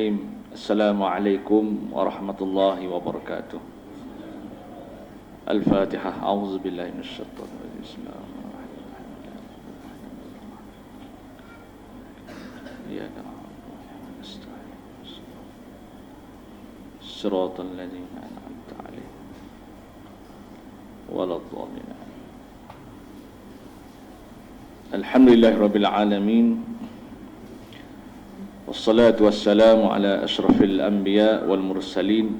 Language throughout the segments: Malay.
Assalamualaikum warahmatullahi wabarakatuh. Al-Fatihah. A'udzu billahi minasyaitonir rajim. Bismillahirrahmanirrahim. Iyyaka na'budu wa iyyaka nasta'in. Shiratal ladzina an'amta 'alaihim waladdallin. Alhamdulillahirabbil alamin. Wassalatu wassalamu ala asyrafil anbiya wal mursalin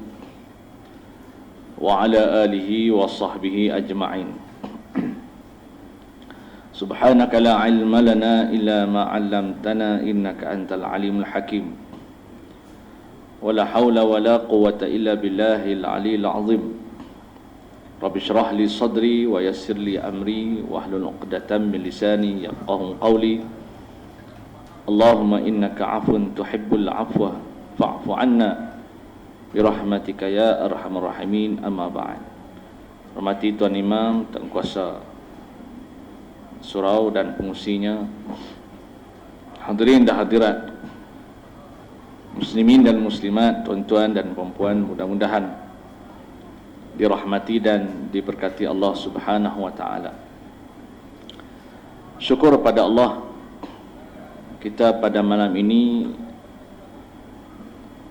wa ala alihi wa sahbihi ajma'in. Subhanaka la ilma lana illa ma 'allamtana innaka antal alimul hakim. Wa la hawla wa la quwwata illa billahil aliyyil azim. Rabbi shrah li sadri wa yassir li amri wahlul 'uqdatam min lisani yafqahu qawli. Allahumma innaka afun tuhibbul afwa fa'fu anna birahmatika ya arhamar rahimin. Amma ba'd. Hormati Tuan Imam, Tuan Kuasa surau dan pengusinya, hadirin dan hadirat, muslimin dan muslimat, tuan-tuan dan puan-puan, mudah-mudahan dirahmati dan diberkati Allah Subhanahu wa taala. Syukur pada Allah, kita pada malam ini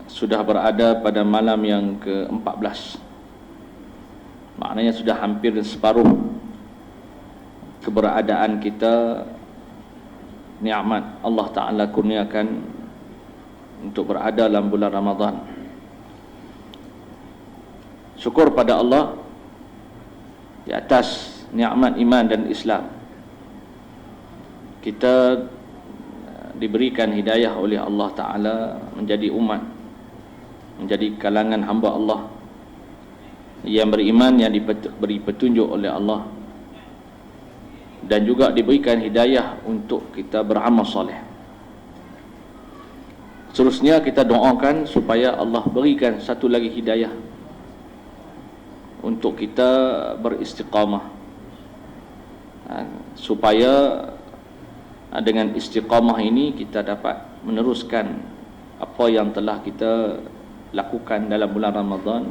sudah berada pada malam yang ke-14. Maknanya sudah hampir separuh keberadaan kita, nikmat Allah Ta'ala kurniakan untuk berada dalam bulan Ramadan. Syukur pada Allah di atas nikmat iman dan Islam. Kita diberikan hidayah oleh Allah Ta'ala menjadi umat, menjadi kalangan hamba Allah yang beriman, yang diberi petunjuk oleh Allah, dan juga diberikan hidayah untuk kita beramal soleh. Seterusnya kita doakan supaya Allah berikan satu lagi hidayah untuk kita beristiqamah, supaya dengan istiqamah ini kita dapat meneruskan apa yang telah kita lakukan dalam bulan Ramadan,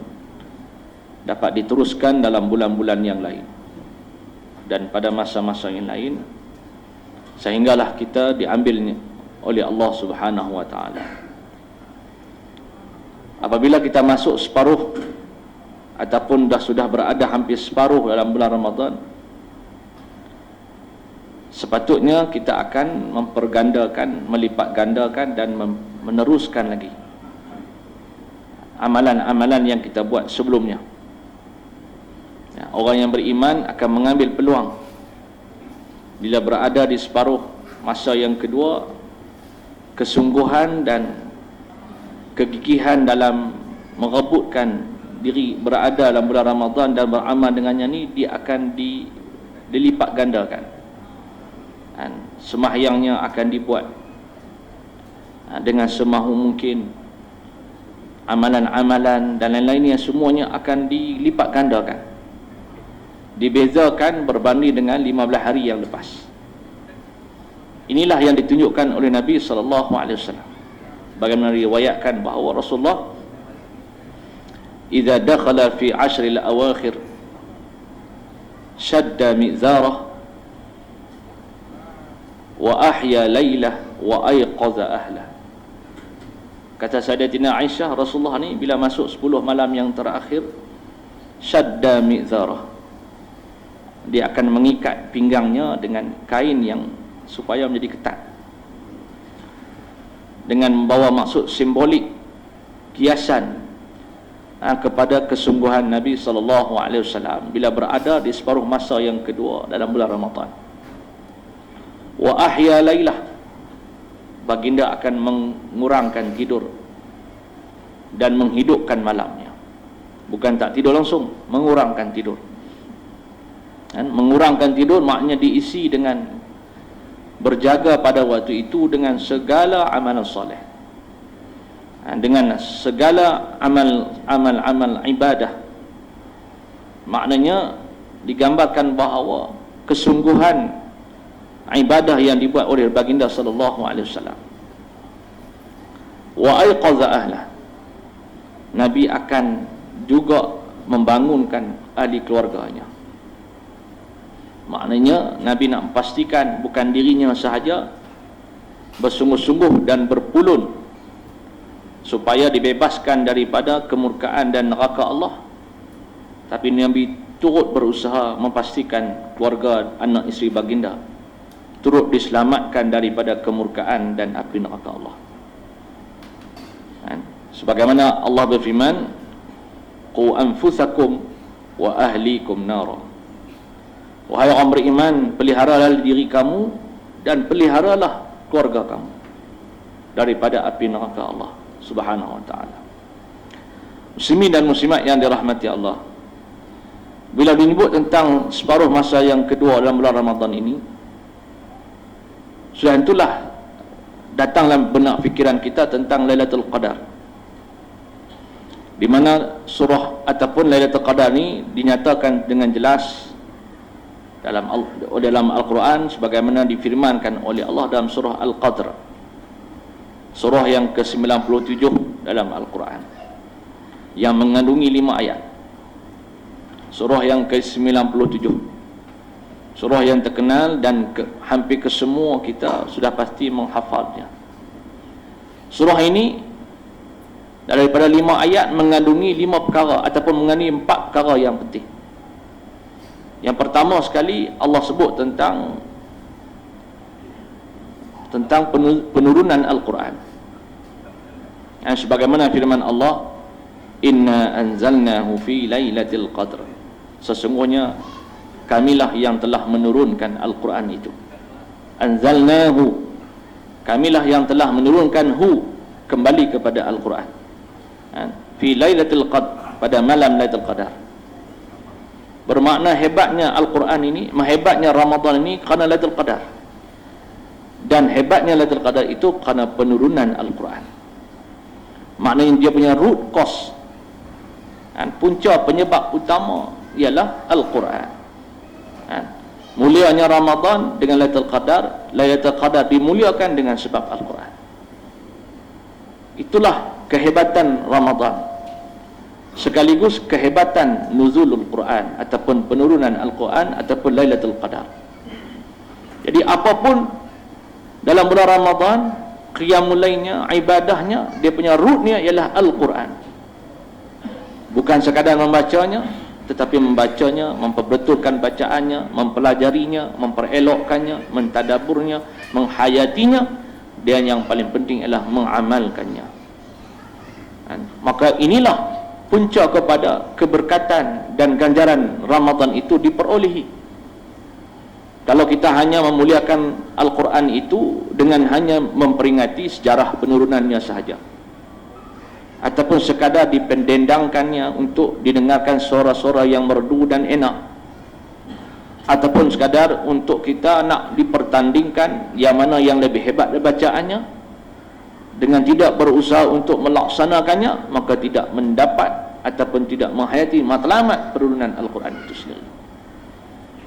dapat diteruskan dalam bulan-bulan yang lain dan pada masa-masa yang lain, sehinggalah kita diambil oleh Allah Subhanahu wa taala. Apabila kita masuk separuh ataupun sudah berada hampir separuh dalam bulan Ramadan, sepatutnya kita akan mempergandakan, melipat gandakan dan meneruskan lagi amalan-amalan yang kita buat sebelumnya. Orang yang beriman akan mengambil peluang bila berada di separuh masa yang kedua, kesungguhan dan kegigihan dalam merebutkan diri berada dalam bulan Ramadan dan beramal dengannya ni, dia akan dilipat gandakan. Semahyangnya akan dibuat dengan semahu mungkin, amalan-amalan dan lain-lainnya semuanya akan dilipat gandakan, dibezakan berbanding dengan 15 hari yang lepas. Inilah yang ditunjukkan oleh Nabi SAW. Bagaimana riwayatkan bahawa Rasulullah idza dakhala fi ashril awakhir shadda mizarah wa ahya laylah wa ayqaza ahlah. Kata Sayyidatina Aisyah, Rasulullah ni bila masuk 10 malam yang terakhir, syadda mizarah, dia akan mengikat pinggangnya dengan kain yang supaya menjadi ketat, dengan membawa maksud simbolik, kiasan kepada kesungguhan Nabi SAW bila berada di separuh masa yang kedua dalam bulan Ramadan. Wa ahya lailah, baginda akan mengurangkan tidur dan menghidupkan malamnya. Bukan tak tidur langsung, mengurangkan tidur. Mengurangkan tidur maknanya diisi dengan berjaga pada waktu itu dengan segala amalan soleh, dengan segala amal ibadah. Maknanya digambarkan bahawa kesungguhan ibadah yang dibuat oleh baginda sallallahu alaihi wasallam wa ayqaza ahlah. Nabi akan juga membangunkan ahli keluarganya. Maknanya Nabi nak pastikan bukan dirinya sahaja bersungguh-sungguh dan berpulun supaya dibebaskan daripada kemurkaan dan neraka Allah, tapi Nabi turut berusaha memastikan keluarga, anak isteri baginda turut diselamatkan daripada kemurkaan dan api neraka Allah. Sebagaimana Allah berfirman, qu anfusakum wa ahlikum nara. Wahai orang beriman, peliharalah diri kamu dan peliharalah keluarga kamu daripada api neraka Allah Subhanahu wa ta'ala. Muslimin dan muslimat yang dirahmati Allah, bila disebut tentang separuh masa yang kedua dalam bulan Ramadan ini, sudah itulah datang dalam benak fikiran kita tentang Lailatul Qadar, di mana surah ataupun Lailatul Qadar ini dinyatakan dengan jelas dalam Al-Quran sebagaimana difirmankan oleh Allah dalam surah Al-Qadr, surah yang ke-97 dalam Al-Quran, yang mengandungi 5 ayat. Surah yang ke-97, surah yang terkenal dan hampir kesemua kita sudah pasti menghafalnya. Surah ini daripada 5 ayat mengandungi 5 perkara ataupun mengandungi 4 perkara yang penting. Yang pertama sekali, Allah sebut tentang penurunan Al-Quran. Dan sebagaimana firman Allah, inna anzalnahu fi lailatul qadr, sesungguhnya kamilah yang telah menurunkan Al-Quran itu. Anzalnahu, kamilah yang telah menurunkan kembali kepada Al-Quran, fi lailatul qadr, pada malam Lailatul Qadar. Bermakna hebatnya Al-Quran ini, hebatnya Ramadan ini kerana Lailatul Qadar, dan hebatnya Lailatul Qadar itu kerana penurunan Al-Quran. Maknanya dia punya root cause, punca penyebab utama ialah Al-Quran. Mulianya Ramadan dengan Lailatul Qadar, Lailatul Qadar dimuliakan dengan sebab Al-Quran. Itulah kehebatan Ramadan, sekaligus kehebatan nuzulul Quran ataupun penurunan Al-Quran ataupun Lailatul Qadar. Jadi apapun dalam bulan Ramadan, qiyamul lailnya, ibadahnya, dia punya rootnya ialah Al-Quran. Bukan sekadar membacanya, tetapi membacanya, memperbetulkan bacaannya, mempelajarinya, memperelokkannya, mentadaburnya, menghayatinya, dan yang paling penting ialah mengamalkannya. Maka inilah punca kepada keberkatan dan ganjaran Ramadan itu diperolehi. Kalau kita hanya memuliakan Al-Quran itu dengan hanya memperingati sejarah penurunannya sahaja, ataupun sekadar dipendendangkannya untuk didengarkan suara-suara yang merdu dan enak, ataupun sekadar untuk kita nak dipertandingkan yang mana yang lebih hebat bacaannya, dengan tidak berusaha untuk melaksanakannya, maka tidak mendapat ataupun tidak menghayati matlamat penurunan Al-Quran itu sendiri.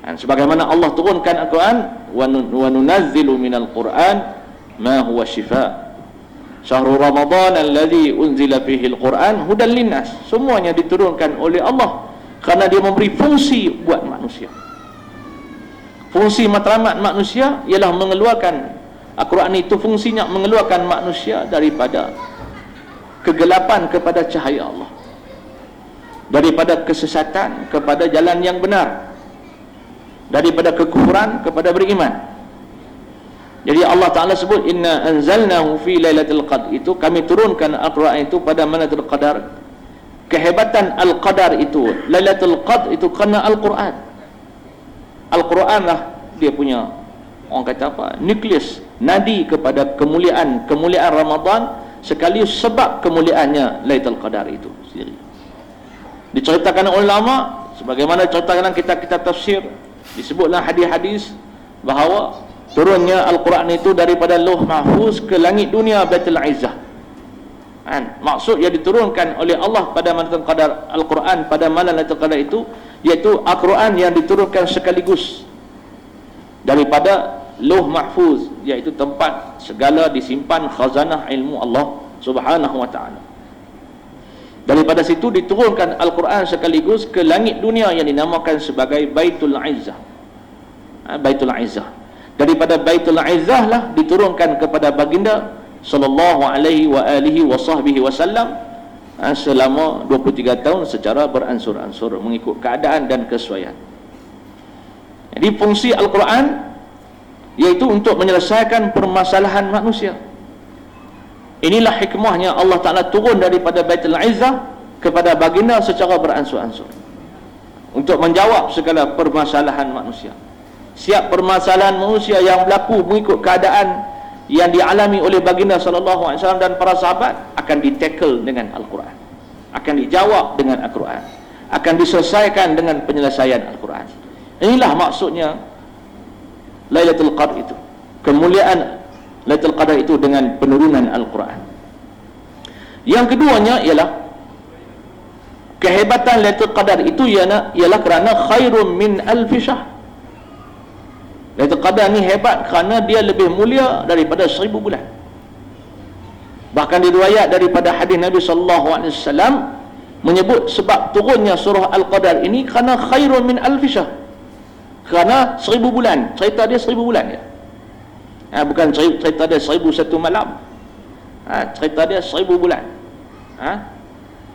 Dan sebagaimana Allah turunkan Al-Quran, wa nunazzilu minal Quran ma huwa shifa. Syahrul Ramadan alladhi unzila fihi al-Quran hudan linnas. Semuanya diturunkan oleh Allah kerana dia memberi fungsi buat manusia. Fungsi matlamat manusia ialah mengeluarkan Al-Quran itu, fungsinya mengeluarkan manusia daripada kegelapan kepada cahaya Allah, daripada kesesatan kepada jalan yang benar, daripada kekufuran kepada beriman. Jadi Allah Ta'ala sebut inna anzalnahu fi lailatul qadr, itu kami turunkan Al-Quran itu pada Lailatul Qadar. Kehebatan Al-Qadar itu, Lailatul Qadr itu kerana Al-Quran. Al-Quran lah dia punya, orang kata apa, nukleus, nadi kepada kemuliaan Ramadan, sekaligus sebab kemuliaannya Lailatul Qadar itu sendiri. Diceritakan oleh ulama, sebagaimana diceritakan dalam kitab-kitab tafsir, disebutlah hadis-hadis bahawa turunnya Al-Quran itu daripada Lauh Mahfuz ke langit dunia Baitul Izzah. Maksud yang diturunkan oleh Allah pada Lailatul Qadar, Al-Quran pada malam Lailatul Qadar itu, iaitu Al-Quran yang diturunkan sekaligus daripada Lauh Mahfuz, iaitu tempat segala disimpan khazanah ilmu Allah Subhanahu wa ta'ala. Daripada situ diturunkan Al-Quran sekaligus ke langit dunia yang dinamakan sebagai Baitul Izzah. Baitul Izzah. Daripada Baitul Izzah lah diturunkan kepada baginda sallallahu alaihi wa alihi wa sahbihi wasallam selama 23 tahun secara beransur-ansur mengikut keadaan dan kesesuaian. Jadi fungsi Al-Quran iaitu untuk menyelesaikan permasalahan manusia. Inilah hikmahnya Allah Ta'ala turun daripada Baitul Izzah kepada baginda secara beransur-ansur untuk menjawab segala permasalahan manusia. Setiap permasalahan manusia yang berlaku mengikut keadaan yang dialami oleh baginda sallallahu alaihi wasallam dan para sahabat akan ditackle dengan Al-Quran, akan dijawab dengan Al-Quran, akan diselesaikan dengan penyelesaian Al-Quran. Inilah maksudnya Lailatul Qadar itu, kemuliaan Lailatul Qadar itu dengan penurunan Al-Quran. Yang keduanya ialah kehebatan Lailatul Qadar itu ialah kerana khairun min alfi syahr. Lailatul Qadar ni hebat kerana dia lebih mulia daripada 1000 bulan. Bahkan diriwayat daripada hadis Nabi sallallahu alaihi wasallam menyebut sebab turunnya surah Al-Qadar ini kerana khairun min alfi syahr, kerana 1000 bulan. Cerita dia 1000 bulan ya. Bukan cerita dia 1001 malam. Cerita dia 1000 bulan.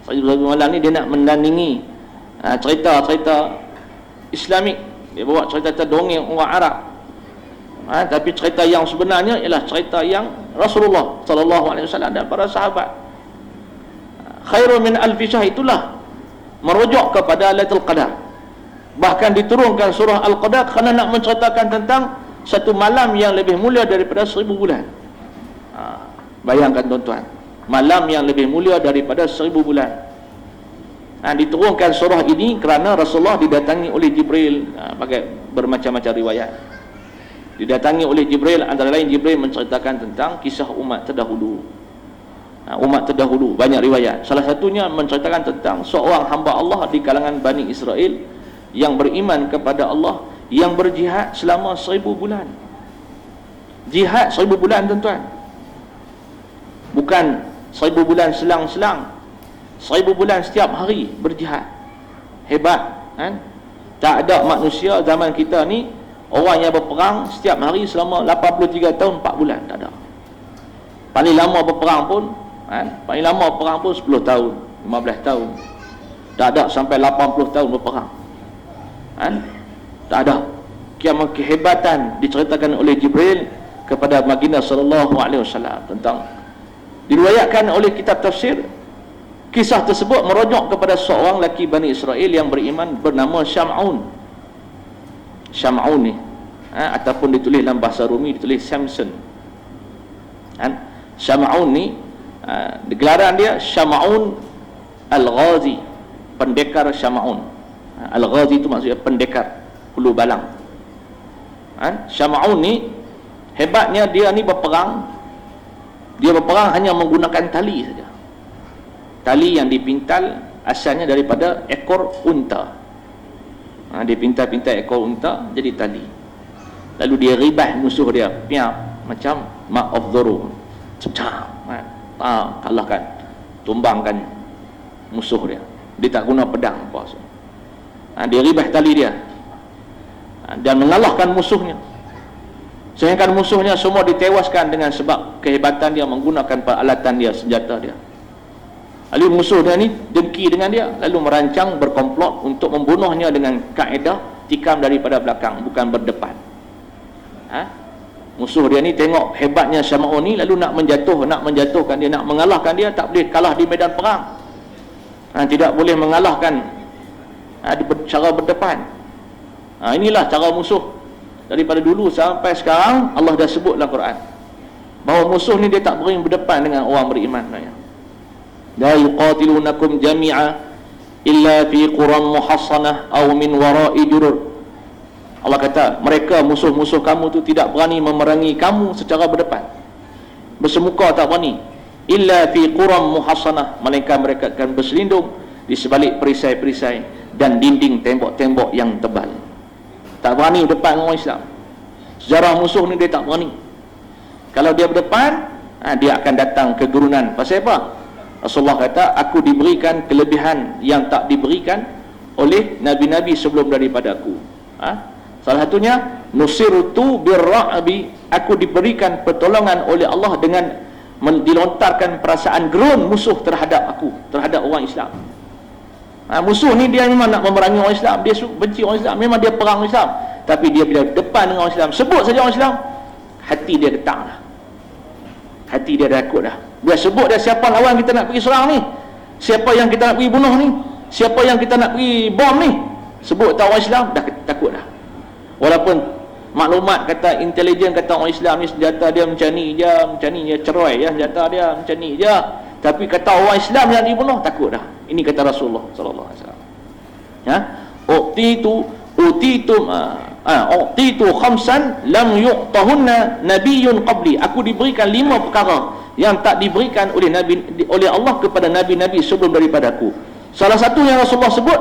1000 malam ni dia nak mendandingi cerita-cerita Islamik. Dia bawa cerita dongeng orang Arab. Tapi cerita yang sebenarnya ialah cerita yang Rasulullah sallallahu alaihi wasallam dan para sahabat. Khairun min alfi syahr itulah merujuk kepada Lailatul Qadar. Bahkan diturunkan surah Al-Qadar kerana nak menceritakan tentang satu malam yang lebih mulia daripada 1000 bulan. Bayangkan tuan-tuan, malam yang lebih mulia daripada 1000 bulan. Diturunkan surah ini kerana Rasulullah didatangi oleh Jibril, bagai bermacam-macam riwayat. Didatangi oleh Jibril, antara lain Jibril menceritakan tentang kisah umat terdahulu. Umat terdahulu, banyak riwayat. Salah satunya menceritakan tentang seorang hamba Allah di kalangan Bani Israel yang beriman kepada Allah, yang berjihad selama 1000 bulan. Jihad 1000 bulan tuan-tuan, bukan 1000 bulan selang-selang. 1000 bulan setiap hari berjihad. Hebat kan? Tak ada manusia zaman kita ni orang yang berperang setiap hari selama 83 tahun 4 bulan, tak ada. Paling lama berperang pun paling lama perang pun 10 tahun, 15 tahun. Tak ada sampai 80 tahun berperang. Tak ada. Kehebatan diceritakan oleh Jibril kepada baginda sallallahu alaihi wasallam tentang, diriwayatkan oleh kitab tafsir, kisah tersebut merujuk kepada seorang lelaki Bani Israel yang beriman bernama Syam'un. Syam'un ni ataupun ditulis dalam bahasa Rumi ditulis Samson. Syam'un ni gelaran dia Syam'un Al-Ghazi, pendekar Syam'un. Al-Ghazi itu maksudnya pendekar, hulu balang. Syam'un ni hebatnya, dia ni berperang. Dia berperang hanya menggunakan tali saja. Tali yang dipintal asalnya daripada ekor unta. Dia pintal-pintal ekor unta jadi tali. Lalu dia ribah musuh dia, piap, macam mark of Zorro. Kalahkan, tumbangkan musuh dia. Dia tak guna pedang apa. Dia ribah tali dia dan mengalahkan musuhnya, sehingga musuhnya semua ditewaskan dengan sebab kehebatan dia menggunakan peralatan dia, senjata dia. Lalu musuh dia ni dengki dengan dia, lalu merancang berkomplot untuk membunuhnya dengan kaedah tikam daripada belakang, bukan berdepan. Musuh dia ni tengok hebatnya Syam'un ni, lalu nak menjatuhkan dia, nak mengalahkan dia. Tak boleh kalah di medan perang, tidak boleh mengalahkan cara berdepan. Inilah cara musuh daripada dulu sampai sekarang. Allah dah sebut dalam Quran bahawa musuh ni dia tak boleh berdepan dengan orang beriman. La yuqatilunakum jami'a illa fi quram muhassanah aw min wara'i jurur. Allah kata mereka, musuh-musuh kamu tu tidak berani memerangi kamu secara berdepan, bersemuka tak berani. Illa fi quram muhassanah, melainkan mereka akan berselindung di sebalik perisai-perisai dan dinding tembok-tembok yang tebal. Tak berani berdepan orang Islam. Sejarah musuh ni dia tak berani. Kalau dia berdepan, Dia akan datang kegurunan. Pasal apa? Rasulullah kata, aku diberikan kelebihan yang tak diberikan oleh nabi-nabi sebelum daripada aku. Salah satunya, nusirtu birra'bi, aku diberikan pertolongan oleh Allah dengan dilontarkan perasaan gerun musuh terhadap aku, terhadap orang Islam. Musuh ni dia memang nak memerangi orang Islam, dia benci orang Islam, memang dia perang orang Islam, tapi dia bila depan dengan orang Islam, sebut saja orang Islam, hati dia getar dah, hati dia takut dah. Dia sebut dia siapa lawan kita nak pergi serang ni, siapa yang kita nak pergi bunuh ni, siapa yang kita nak pergi bom ni, sebut tahu orang Islam, dah takut dah. Walaupun maklumat kata intelijen kata orang Islam ni senjata dia macam ni je, cerai ya, senjata dia macam ni je, tapi kata orang Islam yang dibunuh, takut dah. Ini kata Rasulullah sallallahu alaihi wasallam. Utitu khamsan lam yuqtahunna nabiyyun qabli. Aku diberikan 5 perkara yang tak diberikan oleh Allah kepada nabi-nabi sebelum daripadaku. Salah satu yang Rasulullah sebut,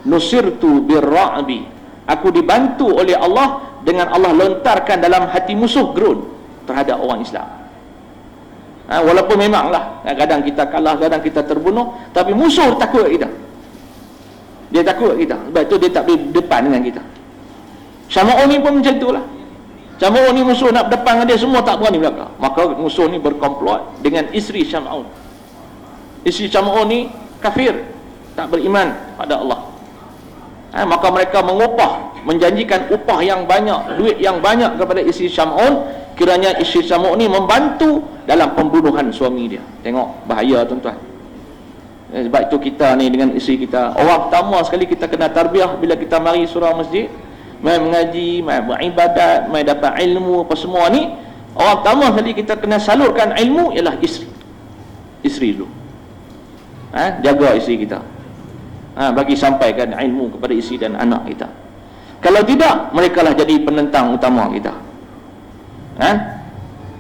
nusirtu birra'bi, aku dibantu oleh Allah dengan Allah lontarkan dalam hati musuh gerun terhadap orang Islam. Walaupun memanglah kadang kita kalah, kadang kita terbunuh, tapi musuh takut kita. Dia takut kita, sebab itu dia tak boleh depan dengan kita. Syama'un ni pun macam itulah. Syama'un ni musuh nak berdepan dengan dia, semua tak berani belakang. Maka musuh ni berkomplot dengan isteri Syama'un. Isteri Syama'un ni kafir, tak beriman pada Allah. Maka mereka menjanjikan upah yang banyak, duit yang banyak kepada isteri Syama'un, kiranya isteri Syama'un ni membantu dalam pembunuhan suami dia. Tengok bahaya tuan-tuan. Sebab itu kita ni dengan isteri kita, orang pertama sekali kita kena tarbiyah bila kita mari surau masjid, mai mengaji, mai beribadat, mai dapat ilmu apa semua ni, orang pertama sekali kita kena salurkan ilmu ialah isteri dulu. Jaga isteri kita, bagi sampaikan ilmu kepada isteri dan anak kita. Kalau tidak, mereka lah jadi penentang utama kita.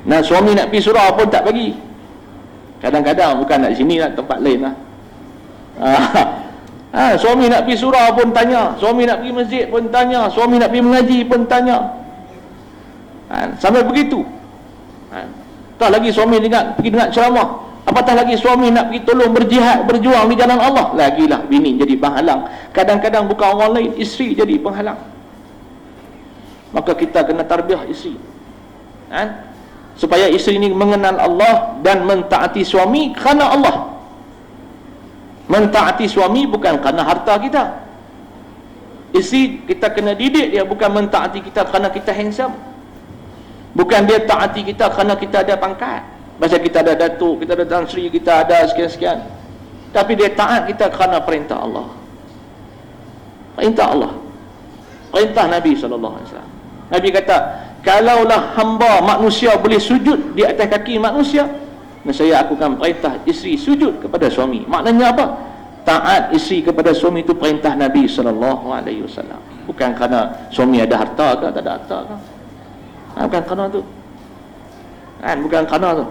Nah, suami nak pergi surau pun tak bagi. Kadang-kadang bukan nak sini, nak tempat lain lah. Suami nak pergi surau pun tanya, suami nak pergi masjid pun tanya, suami nak pergi mengaji pun tanya. Sampai begitu. Tak lagi suami pergi dengar ceramah, apatah lagi suami nak pergi tolong berjihad, berjuang di jalan Allah, lagilah bini jadi penghalang. Kadang-kadang bukan orang lain, isteri jadi penghalang. Maka kita kena tarbiyah isteri, supaya isteri ini mengenal Allah dan mentaati suami kerana Allah. Mentaati suami bukan kerana harta kita. Isteri kita kena didik dia, bukan mentaati kita kerana kita handsome, bukan dia taati kita kerana kita ada pangkat, macam kita ada datuk, kita ada Tan Sri, kita ada sekian-sekian, tapi dia taat kita kerana perintah Allah. Perintah Allah, perintah Nabi SAW. Nabi kata, kalaulah hamba manusia boleh sujud di atas kaki manusia, saya akan perintah isteri sujud kepada suami. Maknanya apa? Taat isteri kepada suami itu perintah Nabi SAW. Bukan kerana suami ada harta ke tak ada harta ke, bukan kerana tu, bukan kerana tu.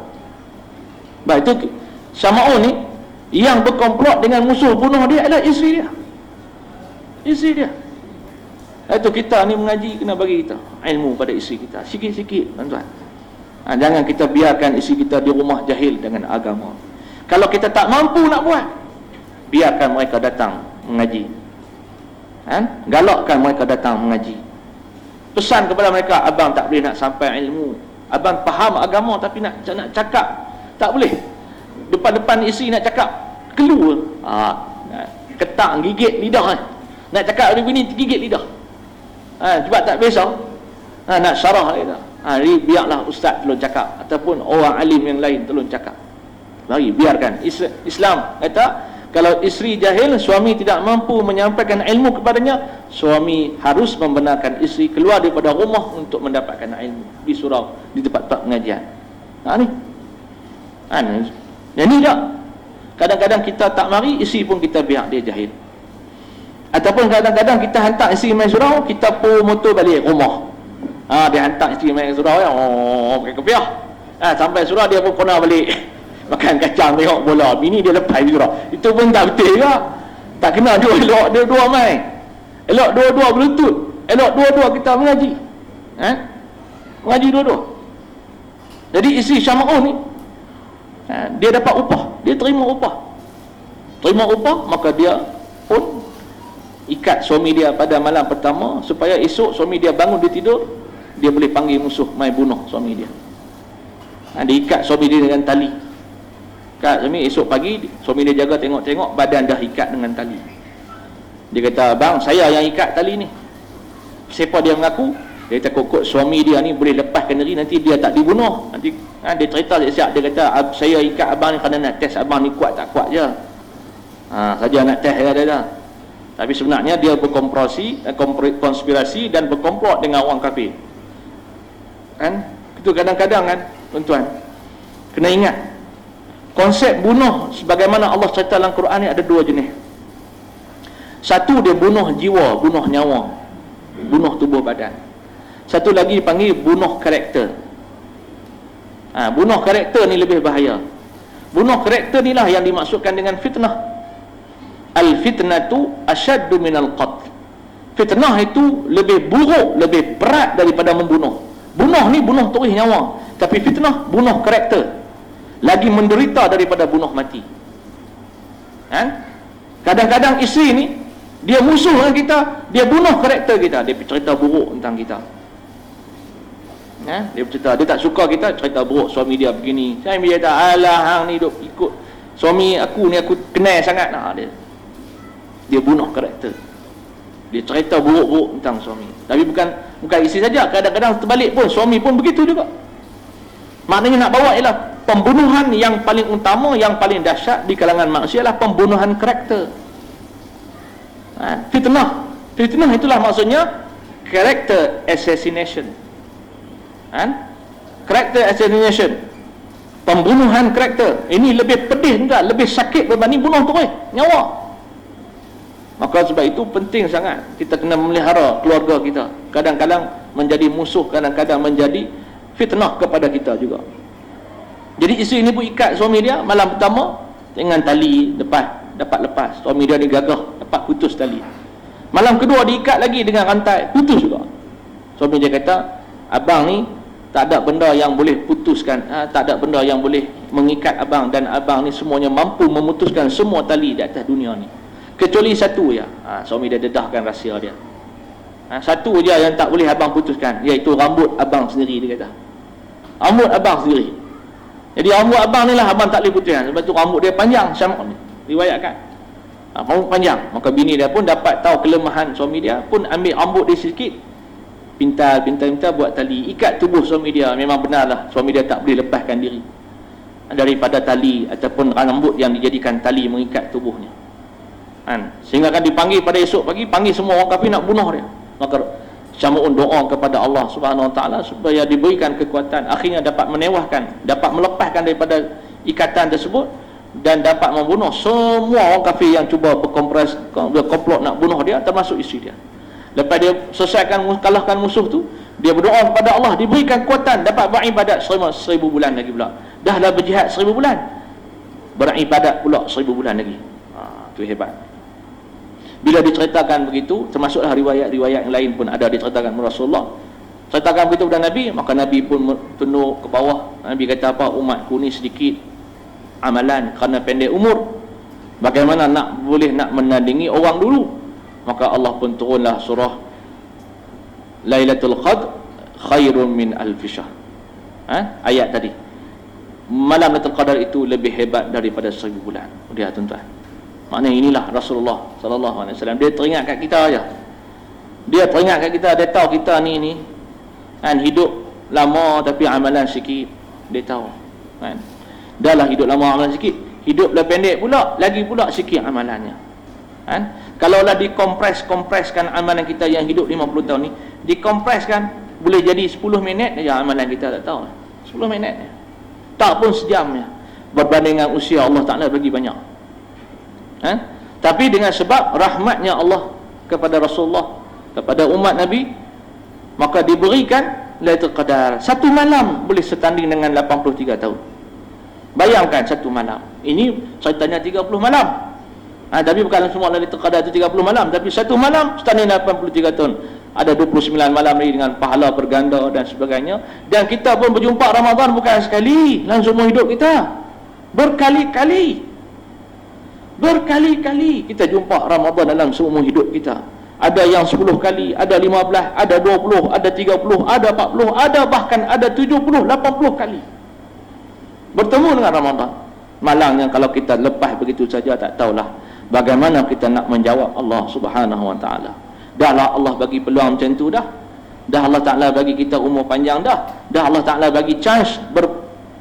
Baik, itu Syama'un ni yang berkomplot dengan musuh bunuh dia adalah isteri dia. Isteri dia. Itu kita ni mengaji kena bagi kita ilmu pada isteri kita sikit-sikit, tuan-tuan. Jangan kita biarkan isteri kita di rumah jahil dengan agama. Kalau kita tak mampu nak buat, biarkan mereka datang mengaji. Galakkan mereka datang mengaji. Pesan kepada mereka, abang tak boleh nak sampai ilmu, abang faham agama tapi nak cakap tak boleh. Depan-depan isteri nak cakap keluar, ketak gigit lidah. Nak cakap dengan bini gigit lidah. Sebab tak biasa. Nak syarah kita, biarlah ustaz tolong cakap, ataupun orang alim yang lain tolong cakap. Mari biarkan. Islam kata, kalau isteri jahil, suami tidak mampu menyampaikan ilmu kepadanya, suami harus membenarkan isteri keluar daripada rumah untuk mendapatkan ilmu di surau, di tempat-tempat pengajian. Ni yang ni tak. Kadang-kadang kita tak mari, isteri pun kita biar dia jahil. Ataupun kadang-kadang kita hantar isteri main surau, kita pun motor balik rumah. Dia hantar isteri main surau, pakai kepiah. Sampai surau dia pun kena balik makan kacang, tengok bola, bini dia lepas di surau. Itu pun tak betul juga. Tak kena dua elok dua-dua main. Elok dua-dua berlutut, elok dua-dua kita mengaji. Mengaji dua-dua. Jadi isteri Syama'un ni Dia dapat upah, dia terima upah, maka dia pun ikat suami dia pada malam pertama supaya esok suami dia bangun dia tidur, dia boleh panggil musuh mai bunuh suami dia. Dia ikat suami dia dengan tali. Ikat suami, esok pagi suami dia jaga tengok-tengok badan dah ikat dengan tali. Dia kata, "Bang, saya yang ikat tali ni." Siapa dia mengaku? Dia takut suami dia ni boleh lepaskan diri, nanti dia tak dibunuh. Nanti dia cerita siap, dia kata, "Saya ikat abang ni kerana nak test abang ni kuat tak kuat je. Saja nak test dia. Tapi sebenarnya dia konspirasi dan berkomplot dengan orang kafir. Itu kadang-kadang tuan-tuan kena ingat, konsep bunuh sebagaimana Allah cerita dalam Quran ni ada dua jenis. Satu, dia bunuh jiwa, bunuh nyawa, bunuh tubuh badan. Satu lagi dipanggil bunuh karakter. Bunuh karakter ni lebih bahaya. Bunuh karakter ni lah yang dimaksudkan dengan fitnah. Al-fitnatu asyaddu minal qatl. Fitnah itu lebih buruk, lebih berat daripada membunuh. Bunuh ni bunuh terus nyawa, tapi fitnah bunuh karakter, lagi menderita daripada bunuh mati. Kadang-kadang isteri ni dia musuh dengan kita, dia bunuh karakter kita, dia cerita buruk tentang kita. Dia cerita, dia tak suka kita, cerita buruk suami dia begini. Saya dia kata, "Alah, hang ni duk ikut suami aku ni, aku kenal sangat." Dia bunuh karakter, dia cerita buruk-buruk tentang suami. Tapi bukan isteri saja, kadang-kadang terbalik pun, suami pun begitu juga. Maknanya nak bawa ialah pembunuhan yang paling utama, yang paling dahsyat di kalangan manusia adalah pembunuhan karakter. Fitnah itulah maksudnya character assassination. Character assassination, pembunuhan karakter. Ini lebih pedih juga, lebih sakit berbanding bunuh terus nyawa. Maka sebab itu penting sangat kita kena melihara keluarga kita. Kadang-kadang menjadi musuh, kadang-kadang menjadi fitnah kepada kita juga. Jadi isteri ni pun ikat suami dia malam pertama dengan tali, dapat lepas. Suami dia ni gagah, dapat putus tali. Malam kedua diikat lagi dengan rantai, putus juga. Suami dia kata, "Abang ni tak ada benda yang boleh putuskan, tak ada benda yang boleh mengikat abang, dan abang ni semuanya mampu memutuskan semua tali di atas dunia ni, kecuali satu je." Suami dia dedahkan rahsia dia. Satu je yang tak boleh abang putuskan, iaitu rambut abang sendiri. Dia kata, rambut abang sendiri. Jadi rambut abang ni lah abang tak boleh putuskan. Sebab tu rambut dia panjang, Syam'un riwayatkan, rambut panjang. Maka bini dia pun dapat tahu kelemahan suami dia, pun ambil rambut dia sikit, pintal buat tali, ikat tubuh suami dia. Memang benarlah suami dia tak boleh lepaskan diri daripada tali ataupun rambut yang dijadikan tali mengikat tubuhnya. Sehingga kan dipanggil pada esok pagi, panggil semua orang kafir nak bunuh dia. Maka Syam'un doa kepada Allah Subhanahu Wa Taala supaya diberikan kekuatan, akhirnya dapat menewahkan, dapat melepaskan daripada ikatan tersebut, dan dapat membunuh semua orang kafir yang cuba berkomplot nak bunuh dia, termasuk isteri dia. Lepas dia selesaikan, kalahkan musuh tu, dia berdoa kepada Allah, diberikan kekuatan, dapat beribadat selama 1000 bulan lagi pula. Dah berjihad 1000 bulan, beribadat pula 1000 bulan lagi. Itu hebat. Bila diceritakan begitu, termasuklah riwayat-riwayat yang lain pun ada diceritakan Rasulullah ceritakan begitu kepada Nabi, maka Nabi pun tunduk ke bawah. Nabi kata apa? "Umatku ni sedikit amalan kerana pendek umur, bagaimana boleh nak menandingi orang dulu?" Maka Allah pun turunlah surah Lailatul Qadr khairun min alfi syahr. Ayat tadi, malam Lailatul Qadar itu lebih hebat daripada 1000 bulan. Dia tuan-tuan, maknanya inilah Rasulullah sallallahu alaihi wasallam. Dia teringat kat kita aja. Dia teringat kat kita, dia tahu kita ni hidup lama tapi amalan sikit. Dia tahu dah lah hidup lama amalan sikit, hidup dah pendek pula, lagi pula sikit amalannya. Kalaulah kompreskan amalan kita yang hidup 50 tahun ni, dikompreskan boleh jadi 10 minit saja amalan kita, tak tahu 10 minit tak pun sejamnya, berbanding dengan usia Allah Ta'ala bagi banyak. Tapi dengan sebab rahmatnya Allah kepada Rasulullah, kepada umat Nabi, maka diberikan Lailatul Qadar. Satu malam boleh setanding dengan 83 tahun. Bayangkan satu malam. Ini ceritanya 30 malam. Tapi bukan semua Lailatul Qadar itu 30 malam, tapi satu malam setanding 83 tahun. Ada 29 malam lagi dengan pahala berganda dan sebagainya. Dan kita pun berjumpa Ramadan bukan sekali dalam semua hidup kita. Berkali-kali kita jumpa Ramadan dalam seumur hidup kita. Ada yang 10 kali, ada 15, ada 20, ada 30, ada 40, ada bahkan ada 70, 80 kali bertemu dengan Ramadan. Malangnya kalau kita lepas begitu saja, tak tahulah bagaimana kita nak menjawab Allah Subhanahu Wa Taala. Dahlah Allah bagi peluang macam tu dah. Dah Allah Taala bagi kita umur panjang dah. Dah Allah Taala bagi chance,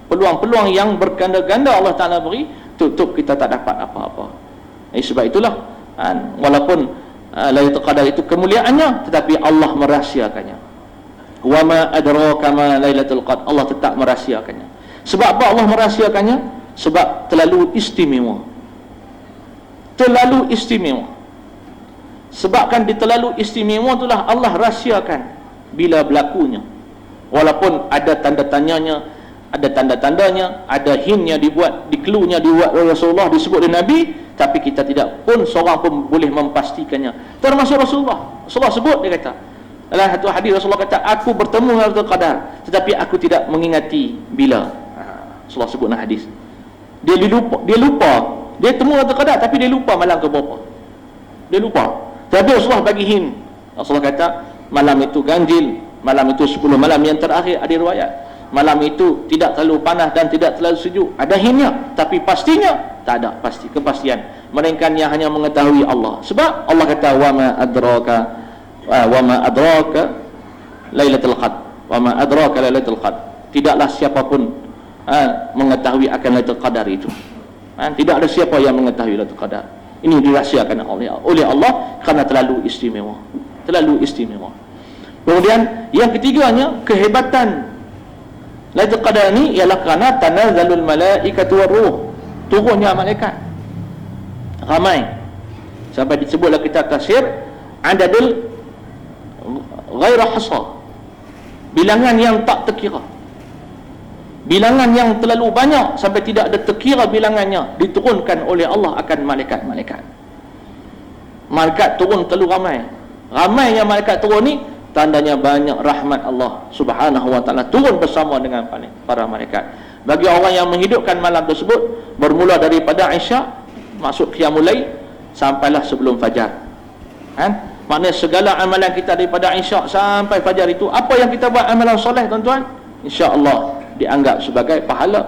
peluang-peluang yang berganda-ganda Allah Taala beri, tutup kita tak dapat apa-apa. Sebab itulah walaupun Lailatul Qadar itu kemuliaannya, tetapi Allah merahsiakannya. Wa ma adraka ma Lailatul Qadar, Allah tetap merahsiakannya. Sebab apa Allah merahsiakannya? Sebab terlalu istimewa. Terlalu istimewa. Sebabkan dia terlalu istimewa, itulah Allah rahsiakan bila berlakunya. Walaupun ada tanda tanyanya, ada tanda-tandanya, ada hintnya dibuat, dikeluhnya dibuat oleh Rasulullah, disebut oleh Nabi, tapi kita tidak pun seorang pun boleh memastikannya, termasuk Rasulullah. Rasulullah sebut, dia kata dalam satu hadis, Rasulullah kata, aku bertemu dengan Lailatul Qadar, tetapi aku tidak mengingati bila. Rasulullah sebut dalam hadis, dia lupa dia temu Lailatul Qadar, tapi dia lupa malam ke berapa, dia lupa. Tapi Rasulullah bagi hint. Rasulullah kata malam itu ganjil, malam itu 10 malam yang terakhir, ada riwayat malam itu tidak terlalu panas dan tidak terlalu sejuk, ada hintnya, tapi pastinya tak ada kepastian, melainkan yang hanya mengetahui Allah. Sebab Allah kata wa ma adraka Lailatul Qadar, wa ma adraka Lailatul Qadar, tidaklah siapapun mengetahui akan Lailatul Qadar itu. Tidak ada siapa yang mengetahui Lailatul Qadar. Ini dirahsiakan oleh Allah kerana terlalu istimewa. Kemudian yang ketiganya, kehebatan Lailatul Qadar ini ialah kerana tanazzalul malaikatu waruh, turunnya malaikat ramai, sampai disebutlah kitab tafsir adadul ghaira hasar, bilangan yang tak terkira, bilangan yang terlalu banyak sampai tidak ada terkira bilangannya, diturunkan oleh Allah akan malaikat-malaikat. Malaikat turun terlalu ramai yang malaikat turun ni tandanya banyak rahmat Allah Subhanahu Wa Taala turun bersama dengan para malaikat. Bagi orang yang menghidupkan malam tersebut, bermula daripada Isyak masuk qiyamul lail sampailah sebelum fajar. Maknanya segala amalan kita daripada Isyak sampai fajar itu, apa yang kita buat amalan soleh tuan-tuan, insya-Allah dianggap sebagai pahala.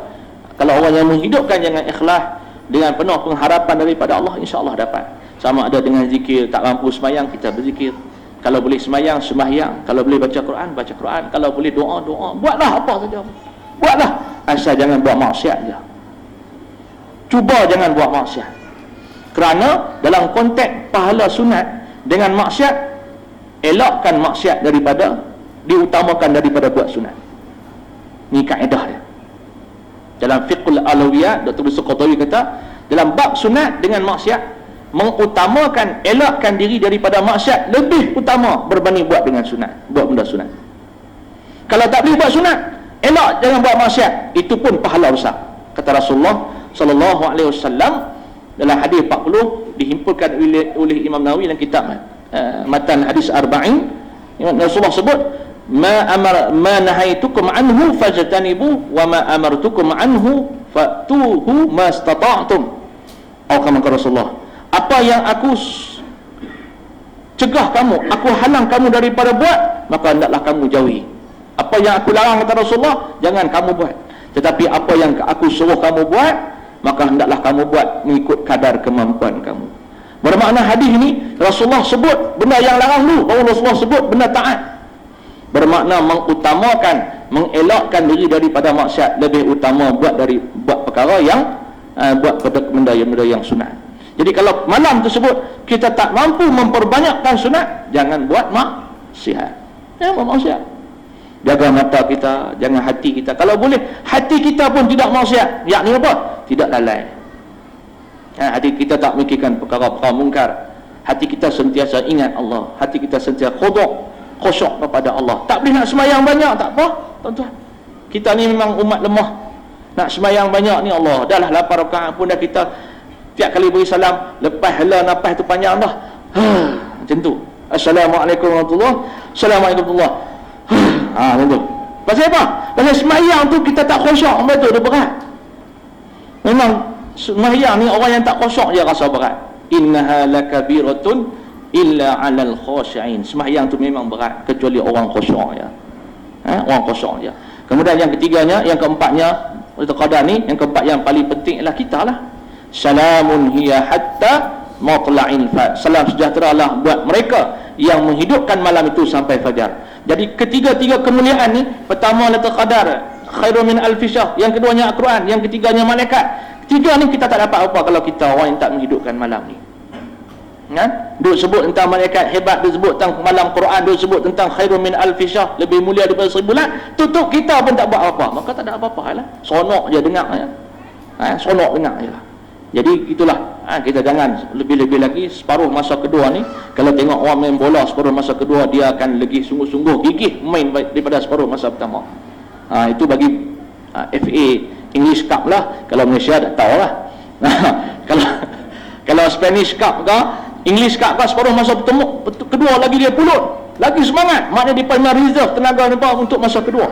Kalau orang yang menghidupkan dengan ikhlas, dengan penuh pengharapan daripada Allah, insya-Allah dapat. Sama ada dengan zikir, tak mampu semayang, kita berzikir. Kalau boleh semayang, sembahyang. Kalau boleh baca Quran, baca Quran. Kalau boleh doa, buatlah apa saja, buatlah, asal jangan buat maksiat je. Cuba jangan buat maksiat, kerana dalam konteks pahala sunat dengan maksiat, elakkan maksiat daripada, diutamakan daripada buat sunat. Ini kaedah dia dalam fiqhul alawiyat. Dr. Qatawi kata dalam bab sunat dengan maksiat, mengutamakan, elakkan diri daripada maksiat lebih utama berbanding buat dengan sunat, buat benda sunat. Kalau tak boleh buat sunat, elak jangan buat maksiat, itu pun pahala besar. Kata Rasulullah sallallahu alaihi wasallam dalam hadis 40, dihimpunkan oleh Imam Nawawi dalam kitab matan hadis arba'in. Rasulullah sebut ma nahaitukum anhu fajtanibu wa ma amartukum anhu fatuhu mastata'tum. Atau kata Rasulullah, apa yang aku cegah kamu, aku halang kamu daripada buat, maka hendaklah kamu jauhi. Apa yang aku larang, kata Rasulullah, jangan kamu buat. Tetapi apa yang aku suruh kamu buat, maka hendaklah kamu buat mengikut kadar kemampuan kamu. Bermakna hadis ini Rasulullah sebut benda yang larang dulu, baru Rasulullah sebut benda taat. Bermakna mengutamakan, mengelakkan diri daripada maksiat lebih utama buat perkara yang buat benda yang sunat. Jadi kalau malam tersebut kita tak mampu memperbanyakkan sunat, jangan buat maksiat. Jangan buat maksiat. Jaga mata kita, jangan hati kita. Kalau boleh hati kita pun tidak maksiat, yakni apa? Tidak lalai. Hati kita tak memikirkan perkara-perkara mungkar. Hati kita sentiasa ingat Allah, hati kita sentiasa khusyuk kepada Allah. Tak boleh nak semayang banyak, tak apa tuan-tuan. Kita ni memang umat lemah. Nak semayang banyak ni Allah, dah lah 8 rakaat pun dah kita tiap kali beri salam, lepas hela nafas tu panjang dah. Macam tu. Assalamualaikum warahmatullahi wabarakatuh. Assalamualaikum warahmatullahi wabarakatuh. Macam tu. Pasal apa? Pasal semayang tu kita tak khusyuk, betul, dia berat. Memang sembahyang ni orang yang tak khusyuk je rasa berat. Innaha lakabiratun illa 'alal khashi'in. Sembahyang tu memang berat kecuali orang khusyuk ya. Orang khusyuk je. Kemudian yang ketiganya, yang keempatnya, qadar ni, yang keempat yang paling penting ialah kita lah. Salamun hiya hatta matla'il fajr. Salam sejahtera lah buat mereka yang menghidupkan malam itu sampai fajar. Jadi ketiga-tiga kemuliaan ni, pertama Lailatul Qadar, khairun min alfi syahr, yang keduanya Al-Quran, yang ketiganya malaikat. Tiga ni kita tak dapat apa kalau kita orang yang tak menghidupkan malam ni. Kan? Duk sebut tentang malaikat hebat, duk sebut tentang malam Quran, duk sebut tentang khairun min alfi syahr, lebih mulia daripada 1000 bulan. Tutup kita pun tak buat apa, maka tak ada apa-apa lah. Sonok je dengar ya. Sonok dengar je lah. Jadi itulah, kita jangan lebih-lebih lagi separuh masa kedua ni. Kalau tengok orang main bola separuh masa kedua, dia akan lagi sungguh-sungguh gigih main daripada separuh masa pertama. Itu bagi FA English Cup lah. Kalau Malaysia tak tahulah. Kalau Spanish Cup ke English Cup ke, separuh masa pertama kedua lagi dia pulut, lagi semangat, maknanya dia pernah reserve tenaga nampak untuk masa kedua.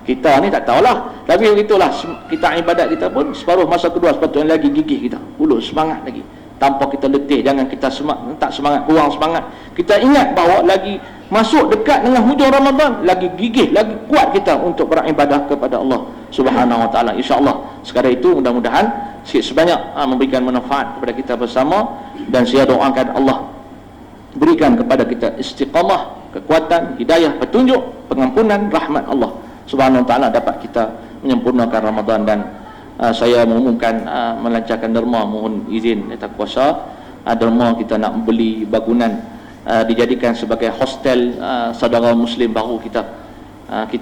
Kita ni tak tahulah, tapi itulah kita ibadat kita pun separuh masa kedua sepatutnya lagi gigih kita, pulut semangat lagi, tanpa kita letih. Jangan kita tak semangat, kurang semangat. Kita ingat bahawa lagi masuk dekat dengan hujung Ramadan, lagi gigih, lagi kuat kita untuk beribadah kepada Allah Subhanahu Wa Taala. InsyaAllah sekadar itu, mudah-mudahan sikit sebanyak memberikan manfaat kepada kita bersama. Dan saya doakan Allah berikan kepada kita istiqamah, kekuatan, hidayah, petunjuk, pengampunan, rahmat Allah Subhanahu Wa Taala, dapat kita menyempurnakan Ramadan. Dan saya mengumumkan melancarkan derma, mohon izin Yang Kuasa, derma kita nak beli bangunan dijadikan sebagai hostel saudara muslim baru kita.